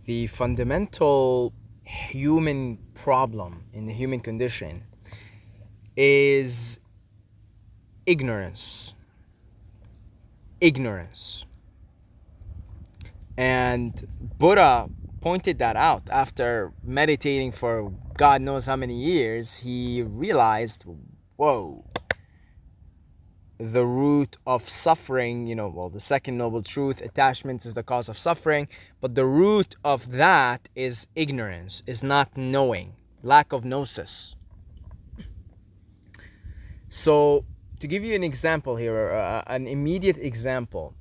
The fundamental human problem in the human condition is ignorance. Ignorance. And Buddha pointed that out after meditating for God knows how many years. He realized, whoa, the root of suffering, the second noble truth, attachment is the cause of suffering, but the root of that is ignorance, is not knowing, lack of gnosis. So, to give you an example here, an immediate example,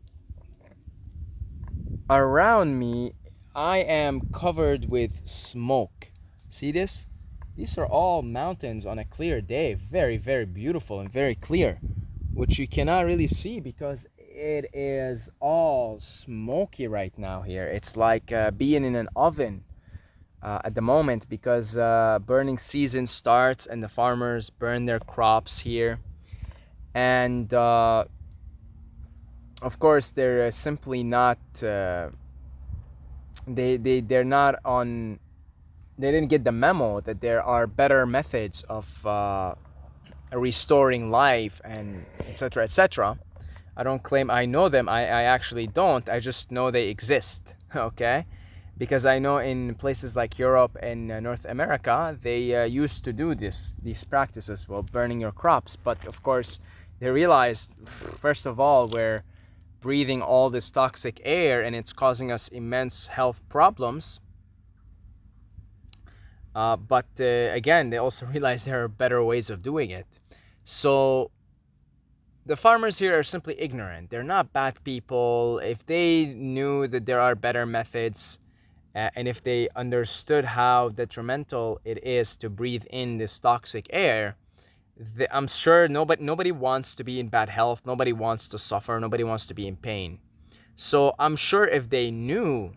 around me, I am covered with smoke. See this? These are all mountains on a clear day, very, very beautiful and very clear, which you cannot really see because it is all smoky right now here. It's like being in an oven at the moment because burning season starts and the farmers burn their crops here. And of course, they're simply not, they're not on, they didn't get the memo that there are better methods of restoring life and etc. etc. I don't claim I know them. I actually don't. I just know they exist. Okay, because I know in places like Europe and North America they used to do these practices while burning your crops. But of course, they realized first of all we're breathing all this toxic air and it's causing us immense health problems. But again, they also realized there are better ways of doing it. So the farmers here are simply ignorant. They're not bad people. If they knew that there are better methods, and if they understood how detrimental it is to breathe in this toxic air, I'm sure nobody wants to be in bad health. Nobody wants to suffer. Nobody wants to be in pain. So I'm sure if they knew,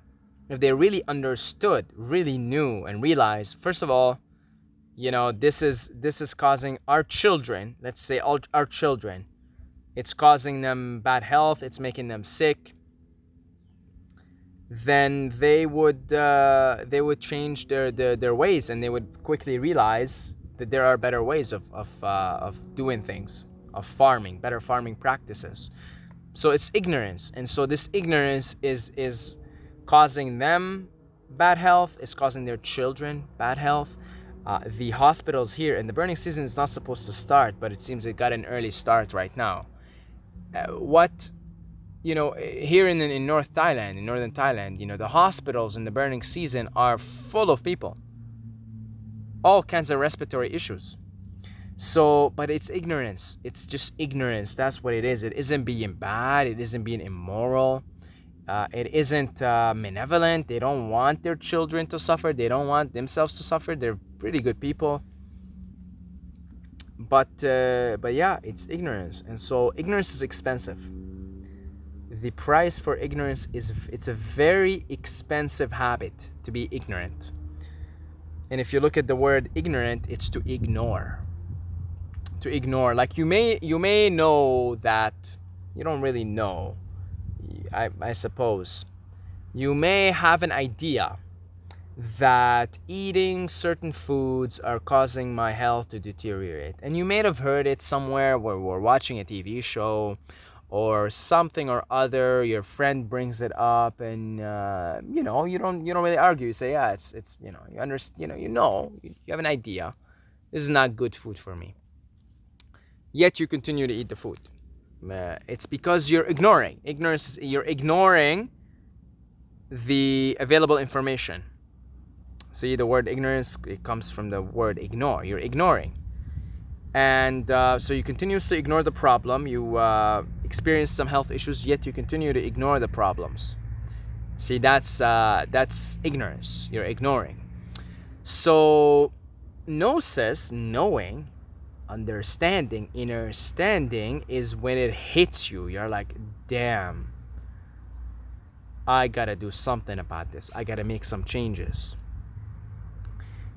if they really understood, really knew and realized, first of all, this is causing our children, let's say our children, it's causing them bad health, it's making them sick, then they would change their ways, and they would quickly realize that there are better ways of doing things, of farming, better farming practices. So it's ignorance, and so this ignorance is causing them bad health, is causing their children bad health. The hospitals here, and the burning season is not supposed to start, but it seems it got an early start right now. Here in North Thailand, in northern Thailand, the hospitals in the burning season are full of people. All kinds of respiratory issues. So, but it's ignorance. It's just ignorance. That's what it is. It isn't being bad. It isn't being immoral. It isn't malevolent. They don't want their children to suffer. They don't want themselves to suffer. They're pretty good people. But yeah, it's ignorance. And so ignorance is expensive. The price for ignorance it's a very expensive habit to be ignorant. And if you look at the word ignorant, it's to ignore. To ignore. Like you may know that you don't really know. I suppose. You may have an idea that eating certain foods are causing my health to deteriorate. And you may have heard it somewhere where we're watching a TV show or something or other. Your friend brings it up, and you don't really argue. You say, yeah, it's you understand, you have an idea. This is not good food for me. Yet you continue to eat the food. It's because you're ignoring. Ignorance. You're ignoring the available information. See, the word ignorance, it comes from the word ignore. You're ignoring. And so you continuously ignore the problem. You experience some health issues, yet you continue to ignore the problems. See, that's ignorance. You're ignoring. So, gnosis, knowing, understanding, inner standing, is when it hits you. You're like, damn, I gotta do something about this. I gotta make some changes.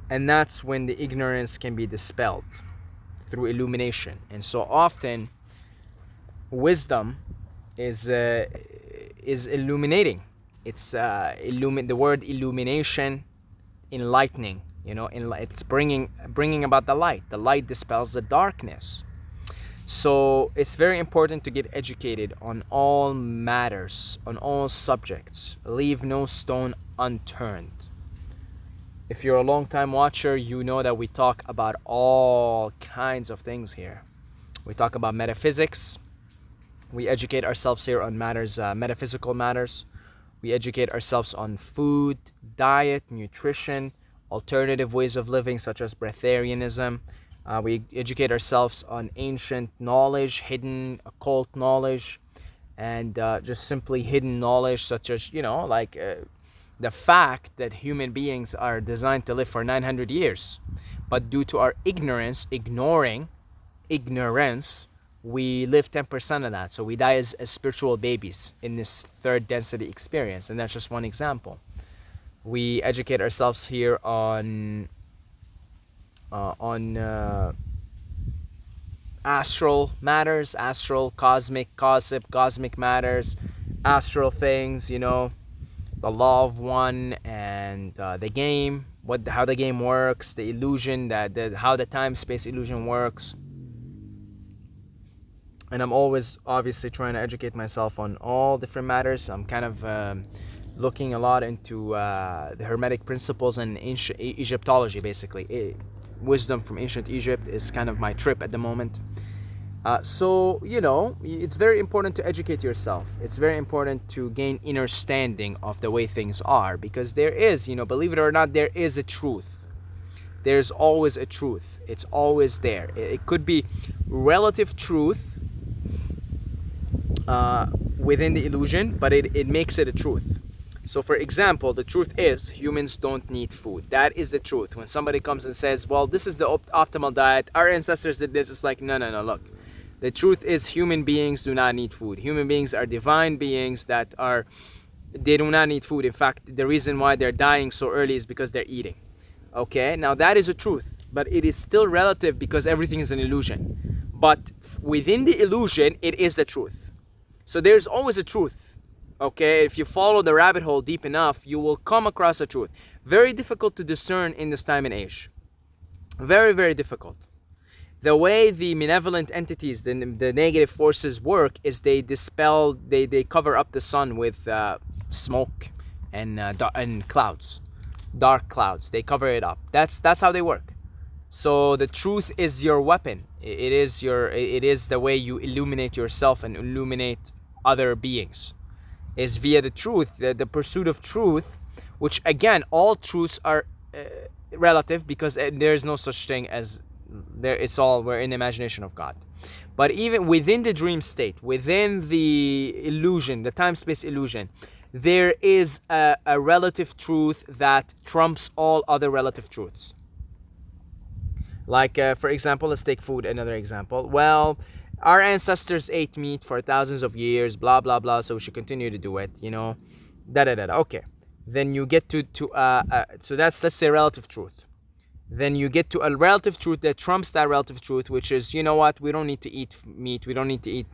And that's when the ignorance can be dispelled through illumination. And so often wisdom is illuminating. It's the word illumination, enlightening. It's bringing about the light. The light dispels the darkness. So it's very important to get educated on all matters, on all subjects. Leave no stone unturned. If you're a long-time watcher, you know that we talk about all kinds of things here. We talk about metaphysics. We educate ourselves here on matters, metaphysical matters. We educate ourselves on food, diet, nutrition, alternative ways of living such as breatharianism. We educate ourselves on ancient knowledge, hidden occult knowledge, and just simply hidden knowledge such as, the fact that human beings are designed to live for 900 years. But due to our ignorance, we live 10% of that. So we die as spiritual babies in this third density experience. And that's just one example. We educate ourselves here on astral matters, astral, cosmic matters, astral things, the law of one, and the game, how the game works, the illusion, how the time-space illusion works. And I'm always obviously trying to educate myself on all different matters. I'm kind of looking a lot into the Hermetic principles and ancient Egyptology, basically. Wisdom from ancient Egypt is kind of my trip at the moment. So, it's very important to educate yourself. It's very important to gain understanding of the way things are, because there is, believe it or not, there is a truth. There's always a truth. It's always there. It could be relative truth within the illusion, but it makes it a truth. So for example, the truth is humans don't need food. That is the truth. When somebody comes and says, well, this is the optimal diet, our ancestors did this, it's like, no, look. The truth is human beings do not need food. Human beings are divine beings they do not need food. In fact, the reason why they're dying so early is because they're eating. Okay, now that is a truth, but it is still relative because everything is an illusion. But within the illusion, it is the truth. So there's always a truth. Okay, if you follow the rabbit hole deep enough, you will come across a truth. Very difficult to discern in this time and age. Very, very difficult. The way the malevolent entities, the negative forces work is they cover up the sun with smoke and clouds, dark clouds. They cover it up. That's how they work. So the truth is your weapon. It is the way you illuminate yourself and illuminate other beings. Is via the truth, the pursuit of truth, which again, all truths are relative because there is no such thing as we're in the imagination of God. But even within the dream state, within the illusion, the time-space illusion, there is a relative truth that trumps all other relative truths. Like, for example, let's take food, another example. Well, our ancestors ate meat for thousands of years, blah, blah, blah, so we should continue to do it, Okay. Then you get to so that's, let's say, relative truth. Then you get to a relative truth that trumps that relative truth, which is, we don't need to eat meat. We don't need to eat,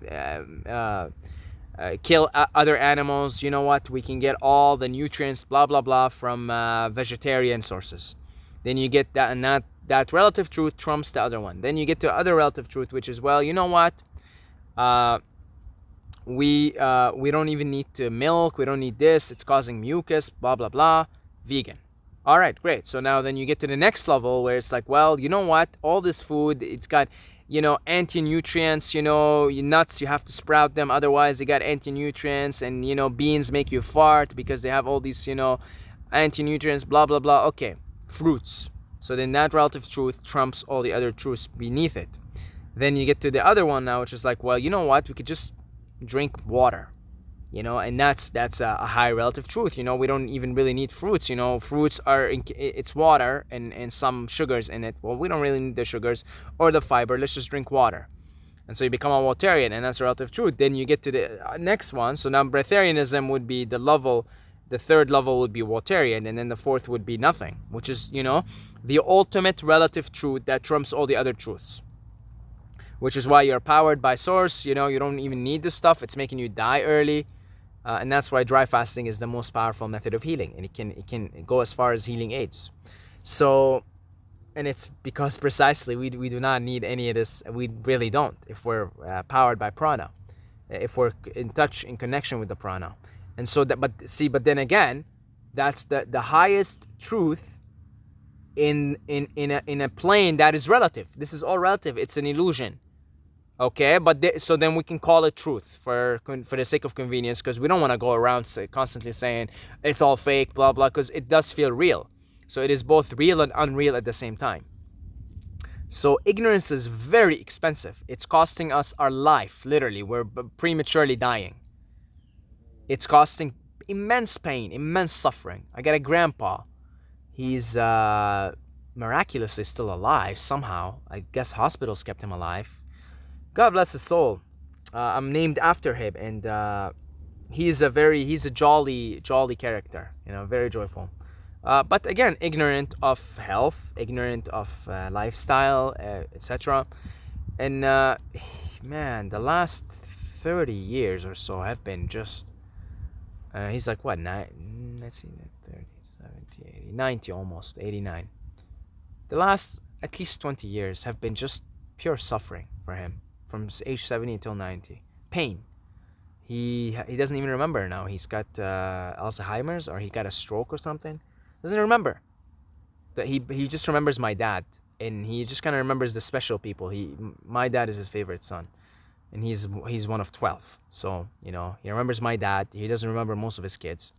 kill other animals. We can get all the nutrients, blah, blah, blah, from vegetarian sources. Then you get that, and that relative truth trumps the other one. Then you get to other relative truth, which is, well, we don't even need milk. We don't need this. It's causing mucus, blah, blah, blah. Vegan. All right, great. So now then you get to the next level where it's like, well, all this food, it's got, anti-nutrients, nuts, you have to sprout them. Otherwise, they got anti-nutrients, and, beans make you fart because they have all these, anti-nutrients, blah, blah, blah. Okay, fruits. So then that relative truth trumps all the other truths beneath it. Then you get to the other one now, which is like, well, we could just drink water. And that's a high relative truth. We don't even really need fruits. Fruits it's water and some sugars in it. Well, we don't really need the sugars or the fiber. Let's just drink water. And so you become a Walterian, and that's a relative truth. Then you get to the next one. So now breatharianism would be the third level would be Walterian, and then the fourth would be nothing, which is, the ultimate relative truth that trumps all the other truths. Which is why you're powered by source. You don't even need this stuff. It's making you die early. And that's why dry fasting is the most powerful method of healing, and it can go as far as healing AIDS. So, and it's because precisely we do not need any of this. We really don't, if we're powered by prana, if we're in touch, in connection with the prana. And so that, but then again, that's the highest truth in a plane that is relative. This is all relative. It's an illusion. Okay, but so then we can call it truth for the sake of convenience, because we don't want to go around constantly saying it's all fake, blah blah, because it does feel real. So it is both real and unreal at the same time. So ignorance is very expensive. It's costing us our life, literally. We're prematurely dying. It's costing immense pain, immense suffering. I got a grandpa. He's miraculously still alive somehow. I guess hospitals kept him alive. God bless his soul. I'm named after him, and he's a jolly character. Very joyful. But again, ignorant of health, ignorant of lifestyle, etc. And man, the last 30 years or so have been just. He's like what? Let's see, 30, 70, 80, 90, almost 89. The last at least 20 years have been just pure suffering for him, from age 70 until 90. Pain. He doesn't even remember now. He's got Alzheimer's, or he got a stroke or something. Doesn't remember. That he just remembers my dad, and he just kind of remembers the special people. My dad is his favorite son, and he's one of 12. So he remembers my dad. He doesn't remember most of his kids.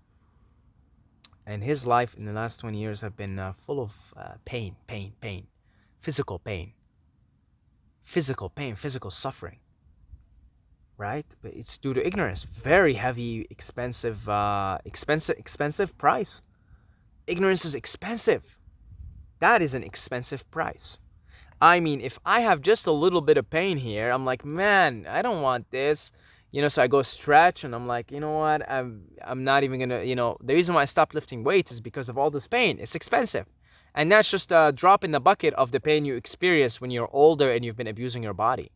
And his life in the last 20 years have been full of pain, physical pain, physical suffering. Right? But it's due to ignorance. Very heavy, expensive price. Ignorance is expensive. That is an expensive price. I mean, if I have just a little bit of pain here, I'm like, man, I don't want this. So I go stretch, and I'm like, you know what? I'm not even gonna. The reason why I stopped lifting weights is because of all this pain. It's expensive, and that's just a drop in the bucket of the pain you experience when you're older and you've been abusing your body.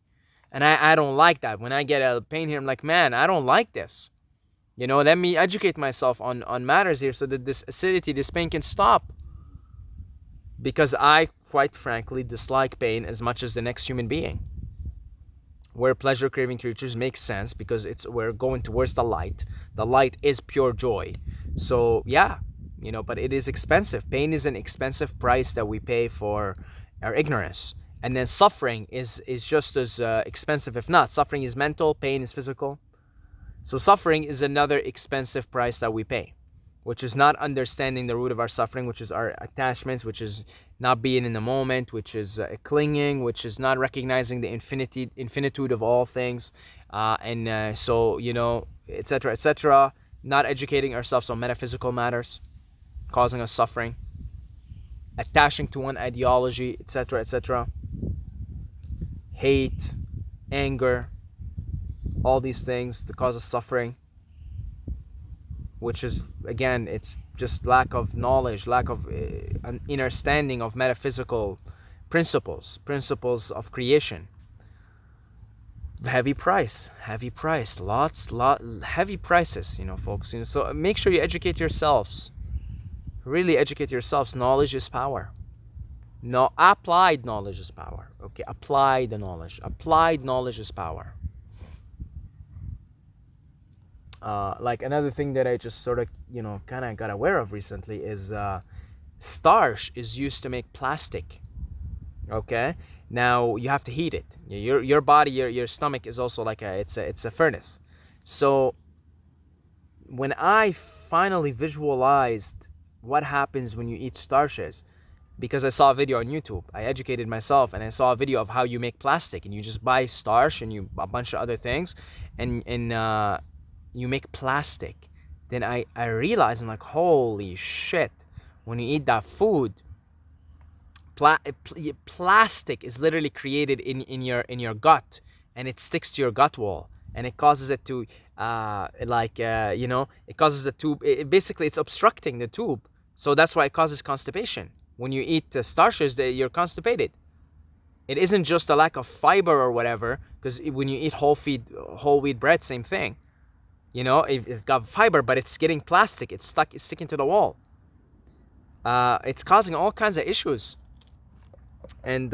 And I don't like that. When I get a pain here, I'm like, man, I don't like this. Let me educate myself on matters here so that this acidity, this pain can stop. Because I, quite frankly, dislike pain as much as the next human being. We're pleasure-craving creatures, makes sense, because we're going towards the light. The light is pure joy. So, yeah, but it is expensive. Pain is an expensive price that we pay for our ignorance. And then suffering is just as expensive, if not. Suffering is mental, pain is physical. So suffering is another expensive price that we pay, which is not understanding the root of our suffering, which is our attachments, which is not being in the moment, which is clinging, which is not recognizing the infinitude of all things, so etc., not educating ourselves on metaphysical matters, causing us suffering, attaching to one ideology, etc., hate, anger, all these things that cause us suffering, which is, again, it's just lack of knowledge, lack of an understanding of metaphysical principles of creation. Heavy prices, heavy prices, folks. So make sure you educate yourselves. Really educate yourselves. Knowledge is power. No, applied knowledge is power. Okay, applied knowledge. Applied knowledge is power. Like another thing that I just sort of, kind of got aware of recently is starch is used to make plastic. Okay, now you have to heat it. Your body, your stomach is also like it's a furnace. So when I finally visualized what happens when you eat starches, because I saw a video on YouTube, I educated myself, and I saw a video of how you make plastic, and you just buy starch and a bunch of other things, and you make plastic. Then I realized, I'm like, holy shit, when you eat that food, plastic is literally created in your gut, and it sticks to your gut wall, and it causes it to it causes the tube, basically it's obstructing the tube. So that's why it causes constipation. When you eat starches, you're constipated. It isn't just a lack of fiber or whatever, because when you eat whole wheat bread, same thing. You know, it's got fiber, but it's getting plastic. It's sticking to the wall. It's causing all kinds of issues. And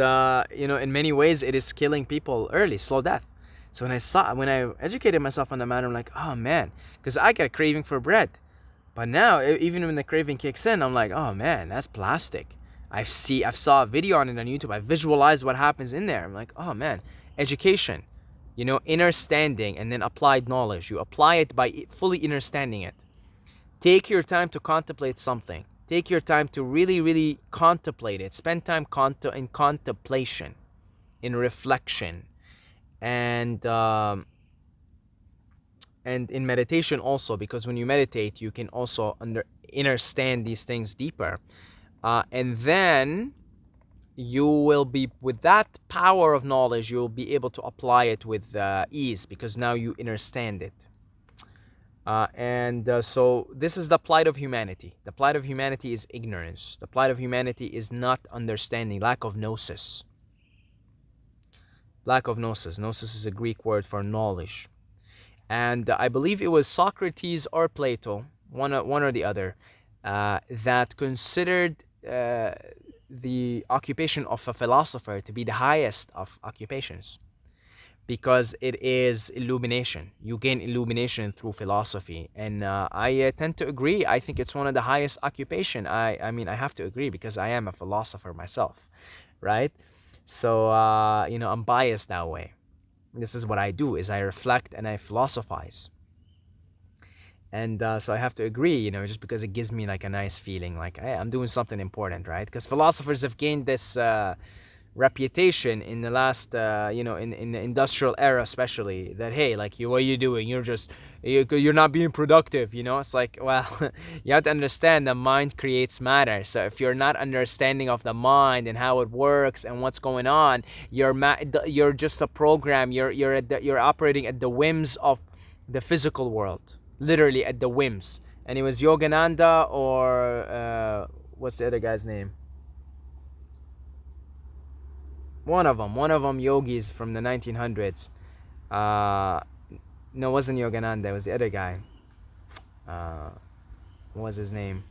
you know, in many ways, it is killing people early, slow death. So when I educated myself on the matter, I'm like, oh man, because I get a craving for bread. But now, even when the craving kicks in, I'm like, oh man, that's plastic. I've saw a video on it on YouTube. I visualized what happens in there. I'm like, oh man, education, you know, understanding, and then applied knowledge. You apply it by fully understanding it. Take your time to contemplate something. Take your time to really, really contemplate it. Spend time in contemplation, in reflection, and in meditation also, because when you meditate, you can also understand these things deeper, and then you will be, with that power of knowledge, you will be able to apply it with ease, because now you understand it. So this is the plight of humanity. The plight of humanity is ignorance. The plight of humanity is not understanding, lack of gnosis. Lack of gnosis. Gnosis is a Greek word for knowledge. And I believe it was Socrates or Plato, one or the other, that considered the occupation of a philosopher to be the highest of occupations, because it is illumination. You gain illumination through philosophy, and I tend to agree. I think it's one of the highest occupation. I mean, I have to agree because I am a philosopher myself, right? So you know, I'm biased that way. This is what I do, is I reflect and I philosophize. And so I have to agree, you know, just because it gives me like a nice feeling, like, hey, I'm doing something important, right? Because philosophers have gained this reputation in the last, you know, in the industrial era especially, that, hey, like, what are you doing? You're not being productive, you know? It's like, well, you have to understand the mind creates matter. So if you're not understanding of the mind and how it works and what's going on, you're just a program. You're operating at the whims of the physical world, literally at the whims. And it was Yogananda, or what's the other guy's name? One of them yogis from the 1900s. No, it wasn't Yogananda. It was the other guy. What was his name?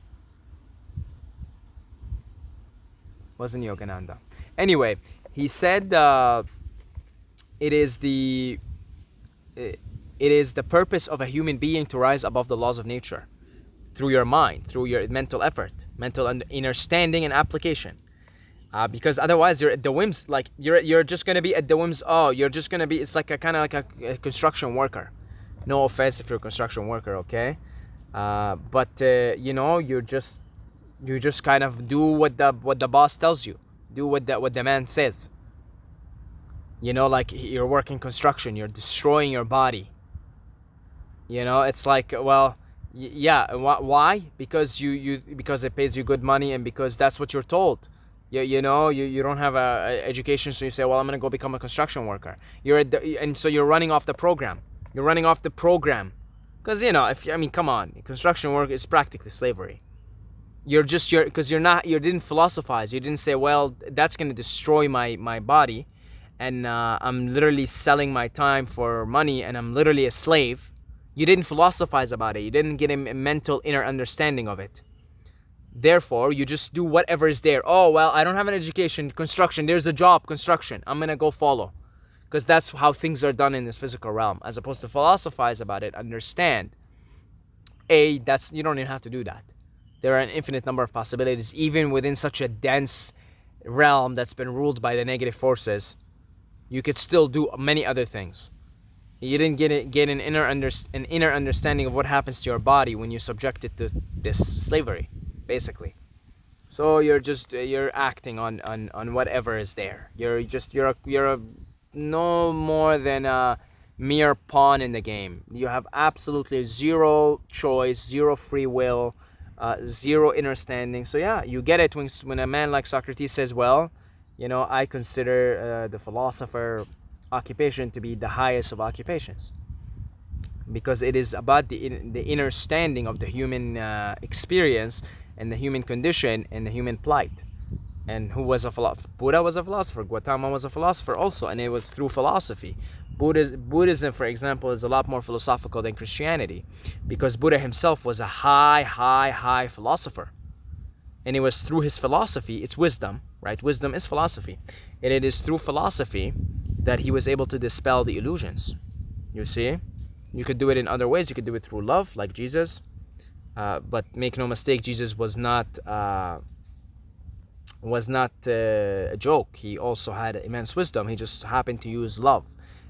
Wasn't Yogananda. Anyway, he said it is the purpose of a human being to rise above the laws of nature through your mind, through your mental effort, mental understanding and application. Because otherwise you're at the whims, like you're just gonna be at the whims. Oh, you're just gonna be. It's like a kind of like a construction worker. No offense if you're a construction worker, okay? But you know, you just kind of do what the boss tells you. Do what the man says. You know, like you're working construction, you're destroying your body. You know, it's like, well, yeah. Why? Because because it pays you good money, and because that's what you're told. You know, you don't have a education, so you say, well, I'm gonna go become a construction worker. And so you're running off the program. You're running off the program, because, you know, come on, construction work is practically slavery. You didn't philosophize. You didn't say, well, that's gonna destroy my body, and I'm literally selling my time for money, and I'm literally a slave. You didn't philosophize about it. You didn't get a mental inner understanding of it. Therefore, you just do whatever is there. Oh, well, I don't have an education. Construction, there's a job, construction. I'm going to go follow. Because that's how things are done in this physical realm. As opposed to philosophize about it, understand. You don't even have to do that. There are an infinite number of possibilities, even within such a dense realm that's been ruled by the negative forces. You could still do many other things. You didn't get an inner understanding of what happens to your body when you subject it to this slavery, basically. So you're acting on whatever is there. You're a no more than a mere pawn in the game. You have absolutely zero choice, zero free will, zero understanding. So yeah, you get it when a man like Socrates says, well, you know, I consider the philosopher occupation to be the highest of occupations, because it is about the understanding of the human experience and the human condition and the human plight. And who was a philosopher? Buddha was a philosopher. Gautama was a philosopher also, and it was through philosophy. Buddhism, for example, is a lot more philosophical than Christianity, because Buddha himself was a high philosopher. And it was through his philosophy, it's wisdom, right? Wisdom is philosophy. And it is through philosophy that he was able to dispel the illusions. You see? You could do it in other ways. You could do it through love, like Jesus. But make no mistake, Jesus was not a joke. He also had immense wisdom. He just happened to use love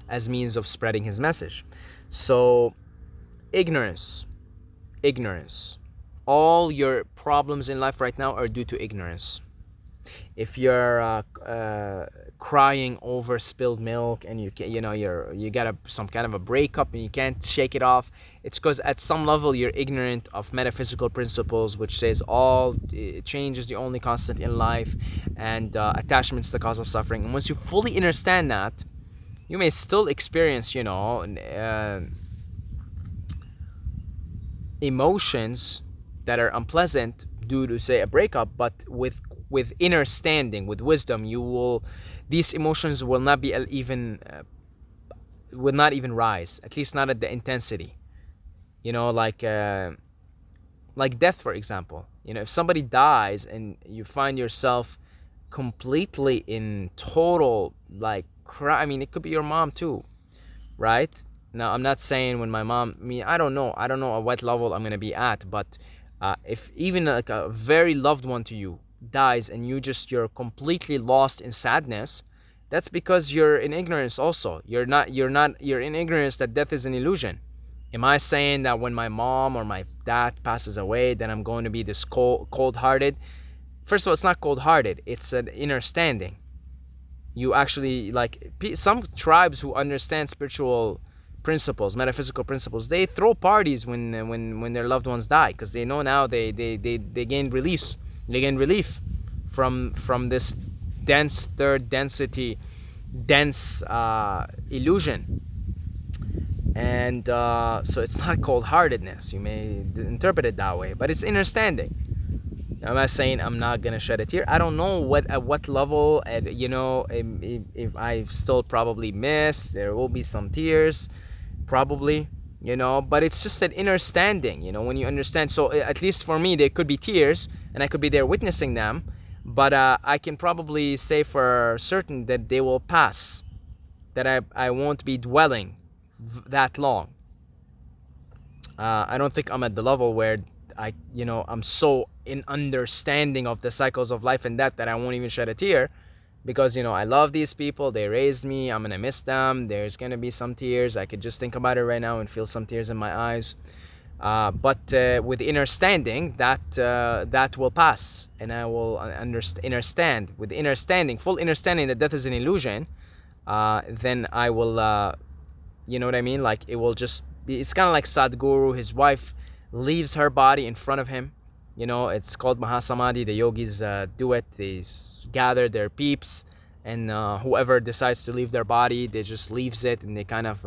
as means of spreading his message. So, ignorance. All your problems in life right now are due to ignorance. If you're crying over spilled milk and you got some kind of a breakup and you can't shake it off, it's because at some level you're ignorant of metaphysical principles, which says change is the only constant in life, and attachment's the cause of suffering. And once you fully understand that, you may still experience emotions that are unpleasant due to, say, a breakup, but with inner standing, with wisdom, these emotions will not even rise, at least not at the intensity. Like death, for example. If somebody dies and you find yourself completely in total cry. I mean, it could be your mom too, right? Now, I'm not saying when my mom, I don't know at what level I'm gonna be at, but if even like a very loved one to you dies and you're completely lost in sadness, that's because you're in ignorance also. You're in ignorance that death is an illusion. Am I saying that when my mom or my dad passes away, then I'm going to be this cold-hearted? First of all, it's not cold-hearted. It's an understanding. You actually, some tribes who understand spiritual principles, metaphysical principles, they throw parties when their loved ones die, because they know now they gain relief. They gain relief from this dense third density, dense illusion. And so it's not cold-heartedness. You may interpret it that way, but it's understanding. I'm not saying I'm not gonna shed a tear. I don't know at what level, if I still probably miss, there will be some tears, probably, but it's just that understanding, when you understand. So at least for me, there could be tears, and I could be there witnessing them, but I can probably say for certain that they will pass, that I won't be dwelling that long. I don't think I'm at the level where I'm so in understanding of the cycles of life and death that I won't even shed a tear, because I love these people. They raised me. I'm gonna miss them. There's gonna be some tears. I could just think about it right now and feel some tears in my eyes. But with understanding that will pass, and I will understand with understanding, full understanding that death is an illusion. Then I will, you know what I mean? Like, it will just be. It's kind of like Sadhguru. His wife leaves her body in front of him. It's called Mahasamadhi. The yogis do it. They gather their peeps, and whoever decides to leave their body, they just leaves it, and they kind of,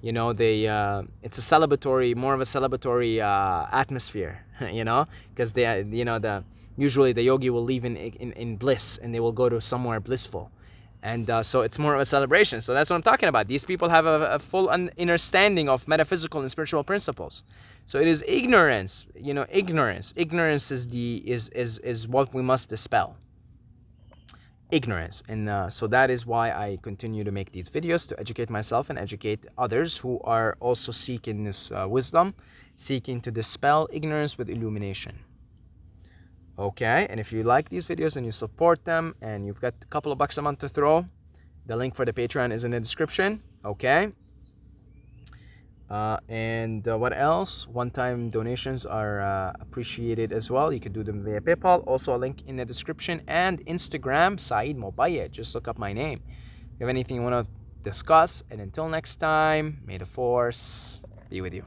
it's more of a celebratory atmosphere, because they, usually the yogi will leave in bliss, and they will go to somewhere blissful. And so it's more of a celebration. So that's what I'm talking about. These people have a full understanding of metaphysical and spiritual principles. So it is ignorance. Ignorance. Ignorance is what we must dispel. Ignorance. And so that is why I continue to make these videos, to educate myself and educate others who are also seeking this wisdom, seeking to dispel ignorance with illumination. Okay, and if you like these videos and you support them, and you've got a couple of bucks a month to throw, the link for the Patreon is in the description. Okay. And what else? One-time donations are appreciated as well. You can do them via PayPal. Also a link in the description, and Instagram, Saeed Mobayed. Just look up my name. If you have anything you want to discuss, and until next time, may the force be with you.